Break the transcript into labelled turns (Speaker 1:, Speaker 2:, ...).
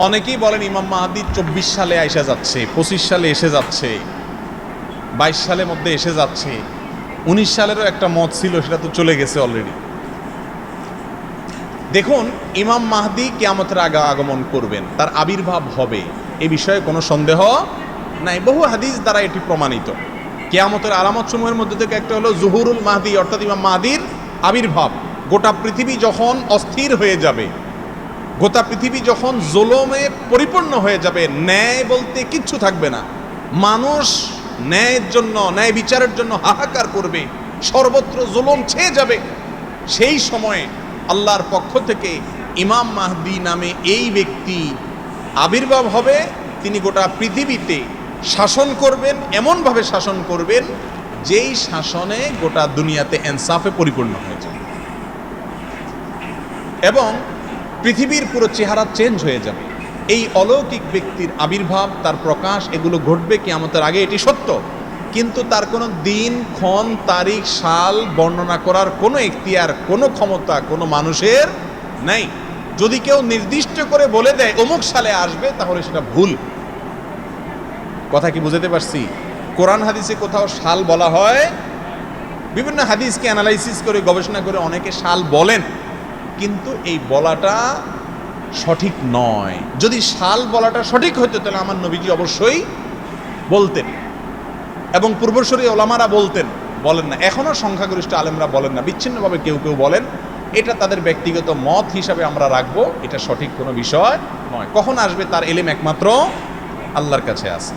Speaker 1: অনেকেই বলেন ইমাম মাহদী 24 সালে আইসা যাচ্ছে, 25 সালে এসে যাচ্ছে, 22 সালের মধ্যে এসে যাচ্ছে। 19 সালেরও একটা মত ছিল, সেটা তো চলে গেছে অলরেডি। দেখুন, ইমাম মাহদী কিয়ামতের আগে আগমন করবেন, তার আবির্ভাব হবে, এ বিষয়ে কোনো সন্দেহ নাই। বহু হাদিস দ্বারা এটি প্রমাণিত। কিয়ামতের আলামত সমূহের মধ্যে থেকে একটা হলো জুহুরুল মাহদী, অর্থাৎ ইমাম মাহদীর আবির্ভাব। গোটা পৃথিবী যখন অস্থির হয়ে যাবে, গোটা পৃথিবী যখন জুলুমে পরিপূর্ণ হয়ে যাবে, ন্যায় বলতে কিচ্ছু থাকবে না, মানুষ ন্যায়ের জন্য, ন্যায় বিচারের জন্য হাহাকার করবে, সর্বত্র জুলুম ছেয়ে যাবে, সেই সময়ে আল্লাহর পক্ষ থেকে ইমাম মাহদী নামে এই ব্যক্তি আবির্ভাব হবে। তিনি গোটা পৃথিবীতে শাসন করবেন, এমনভাবে শাসন করবেন যেই শাসনে গোটা দুনিয়াতে ইনসাফে পরিপূর্ণ হয়ে যাবে এবং পৃথিবীর পুরো চেহারা চেঞ্জ হয়ে যাবে। এই অলৌকিক ব্যক্তির আবির্ভাব, তার প্রকাশ, এগুলো ঘটবে কিয়ামতের আগে, এটি সত্য। কিন্তু তার কোনো দিন, ক্ষণ, তারিখ, সাল বর্ণনা করার কোনো এখতিয়ার, কোনো ক্ষমতা কোনো মানুষের নাই। যদি কেউ নির্দিষ্ট করে বলে দেয় অমুক সালে আসবে, তাহলে সেটা ভুল। কথা কি বুঝতে পারছি? কোরআন হাদিসে কোথাও সাল বলা হয়, বিভিন্ন হাদিসকে অ্যানালাইসিস করে, গবেষণা করে অনেকে সাল বলেন, কিন্তু এই বলাটা সঠিক নয়। যদি সাল বলাটা সঠিক হতো, তাহলে আমার নবীজি অবশ্যই বলতেন এবং পূর্বসূরি ওলামারা বলতেন। বলেন না, এখনও সংখ্যাগরিষ্ঠ আলেমরা বলেন না, বিচ্ছিন্নভাবে কেউ কেউ বলেন। এটা তাদের ব্যক্তিগত মত হিসাবে আমরা রাখবো, এটা সঠিক কোনো বিষয় নয়। কখন আসবে তার ইলম একমাত্র আল্লাহর কাছে আছে।